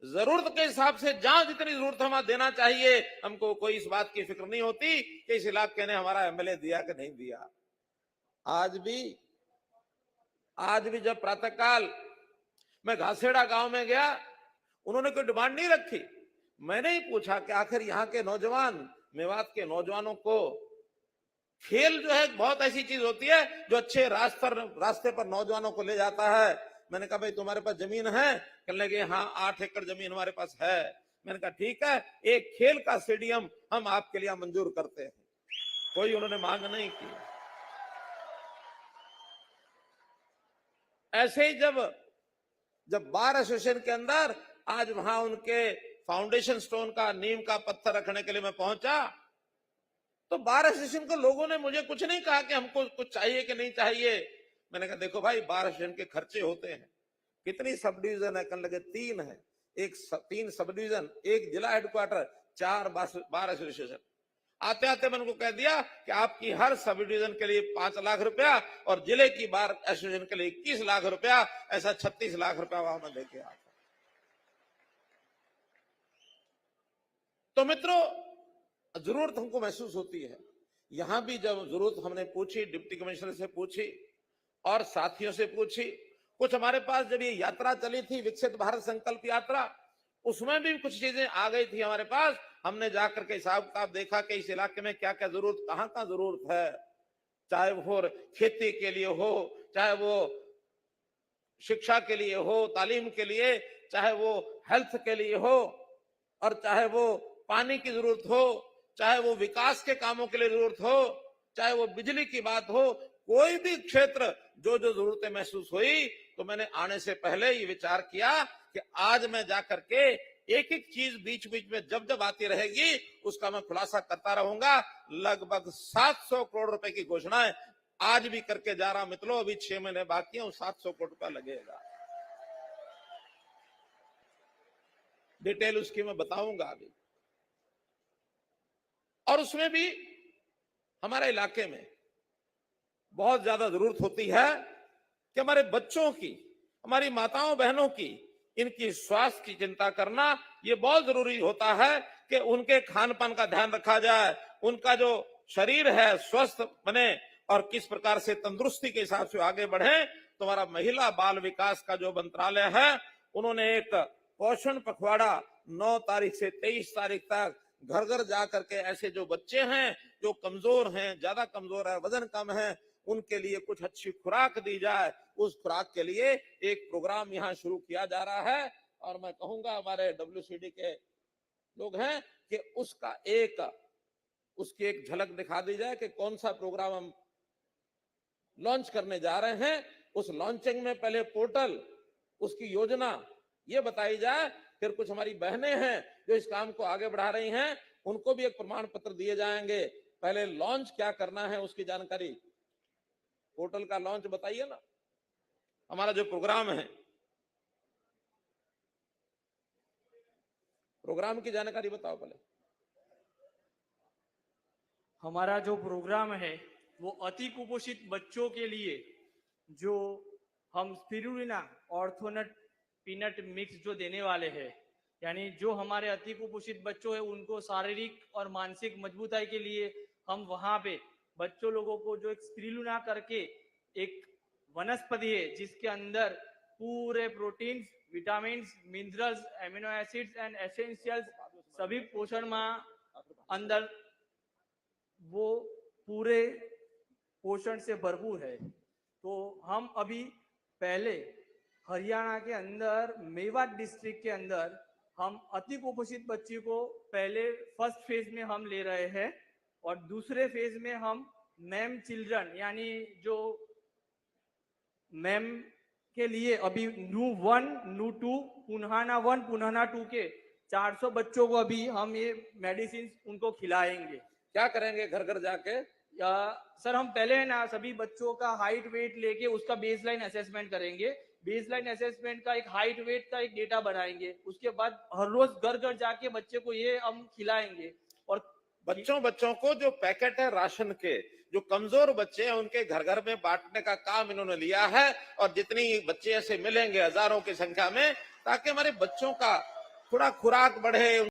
जरूरत के हिसाब से जहां जितनी जरूरत हमें देना चाहिए, हमको कोई इस बात की फिक्र नहीं होती कि इस इलाके ने हमारा एमएलए दिया कि नहीं दिया। आज भी जब प्रातःकाल मैं घासेड़ा गांव में गया, उन्होंने कोई डिमांड नहीं रखी। मैंने ही पूछा कि आखिर यहाँ के नौजवान, मेवात के नौजवानों को खेल जो है बहुत ऐसी चीज होती है जो अच्छे रास्ते पर नौजवानों को ले जाता है। मैंने कहा भाई तुम्हारे पास जमीन है? कहने लगे हाँ 8 एकड़ जमीन हमारे पास है। मैंने कहा ठीक है, एक खेल का स्टेडियम हम आपके लिए मंजूर करते हैं। कोई उन्होंने मांग नहीं की। ऐसे ही जब बार एसोसिएशन के अंदर आज वहां उनके फाउंडेशन स्टोन का, नींव का पत्थर रखने के लिए मैं पहुंचा, तो बार एसोसिएशन के लोगों ने मुझे कुछ नहीं कहा कि हमको कुछ चाहिए कि नहीं चाहिए। मैंने कहा देखो भाई, बार एसोसिएशन के खर्चे होते हैं। कितनी सब डिवीजन है? कहने लगे 3 है। 3 सब डिवीजन, 1 जिला हेडक्वार्टर, 4 बार एसोसिएशन। आते आते मैंने उनको कह दिया कि आपकी हर सब डिवीजन के लिए 5 लाख रुपया और जिले की बार एसोसिएशन के लिए 21 लाख रुपया, ऐसा 36 लाख रुपया वहां में देके आता। तो मित्रों, जरूरत हमको महसूस होती है। यहां भी जब जरूरत हमने पूछी, डिप्टी कमिश्नर से पूछी और साथियों से पूछी, कुछ हमारे पास जब ये यात्रा चली थी, विकसित भारत संकल्प यात्रा, उसमें भी कुछ चीजें आ गई थी हमारे पास। हमने जाकर के हिसाब किताब देखा कि इस इलाके में क्या क्या जरूरत, कहां कहां जरूरत है, चाहे वो खेती के लिए हो, चाहे वो शिक्षा के लिए हो, तालीम के लिए, चाहे वो हेल्थ के लिए हो, और चाहे वो पानी की जरूरत हो, चाहे वो विकास के कामों के लिए जरूरत हो, चाहे वो बिजली की बात हो, कोई भी क्षेत्र जो जो जरूरतें महसूस हुई, तो मैंने आने से पहले ये विचार किया कि आज मैं जाकर के एक एक चीज बीच बीच में जब जब आती रहेगी उसका मैं खुलासा करता रहूंगा। लगभग 700 करोड़ रुपए की घोषणाएं आज भी करके जा रहा मित्रों। अभी 6 महीने बाकी है, 700 करोड़ रुपया लगेगा। डिटेल उसकी मैं बताऊंगा अभी। और उसमें भी हमारे इलाके में बहुत ज्यादा जरूरत होती है कि हमारे बच्चों की, हमारी माताओं बहनों की, इनकी स्वास्थ्य की चिंता करना ये बहुत जरूरी होता है कि उनके खान पान का ध्यान रखा जाए, उनका जो शरीर है स्वस्थ बने और किस प्रकार से तंदुरुस्ती के हिसाब से आगे बढ़े। तो हमारा महिला बाल विकास का जो मंत्रालय है, उन्होंने एक पोषण पखवाड़ा 9 तारीख से 23 तारीख तक घर घर जाकर के ऐसे जो बच्चे हैं जो कमजोर हैं, ज्यादा कमजोर है, वजन कम है, उनके लिए कुछ अच्छी खुराक दी जाए। उस खुराक के लिए एक प्रोग्राम यहाँ शुरू किया जा रहा है। और मैं कहूंगा हमारे WCD के लोग हैं कि उसकी एक झलक दिखा दी जाए कि कौन सा प्रोग्राम हम लॉन्च करने जा रहे हैं। उस लॉन्चिंग में पहले पोर्टल, उसकी योजना ये बताई जाए, फिर कुछ हमारी बहनें हैं जो इस काम को आगे बढ़ा रही हैं, उनको भी एक प्रमाण पत्र दिए जाएंगे। पहले लॉन्च क्या करना है उसकी जानकारी, पोर्टल का लॉन्च बताइए ना। हमारा जो प्रोग्राम है, प्रोग्राम की जानकारी बताओ पहले। हमारा जो प्रोग्राम है वो अति कुपोषित बच्चों के लिए जो हम स्पिरुलिना ऑर्थोनट पीनट मिक्स जो देने वाले हैं, यानी जो हमारे अति कुपोषित बच्चों है उनको शारीरिक और मानसिक मजबूताई के लिए हम वहाँ पे बच्चों लोगों को जो एक स्पिरुलिना करके एक वनस्पति है जिसके अंदर पूरे proteins, vitamins, minerals, amino acids and essentials सभी पोषण में अंदर वो पूरे पोषण से भरपूर है। तो हम अभी पहले हरियाणा के अंदर मेवात डिस्ट्रिक्ट के अंदर हम अति कुपोषित बच्ची को पहले फर्स्ट फेज में हम ले रहे हैं और दूसरे फेज में हम मैम चिल्ड्रन यानी जो मैम के लिए अभी नू 1, नू 2, पुनहाना 1, पुनहाना 2 के 400 बच्चों को अभी हम ये मेडिसिन उनको खिलाएंगे। क्या करेंगे घर घर जाके? सर हम पहले है ना सभी बच्चों का हाइट वेट लेके उसका बेसलाइन असेसमेंट करेंगे। बेसलाइन असेसमेंट का एक हाइट वेट का एक डेटा बनाएंगे। उसके बाद हर रोज घर घर जाके बच्चे को ये हम खिलाएंगे। और बच्चों को जो पैकेट है राशन के, जो कमजोर बच्चे हैं उनके घर घर में बांटने का काम इन्होंने लिया है। और जितनी बच्चे ऐसे मिलेंगे हजारों की संख्या में, ताकि हमारे बच्चों का थोड़ा खुराक बढ़े,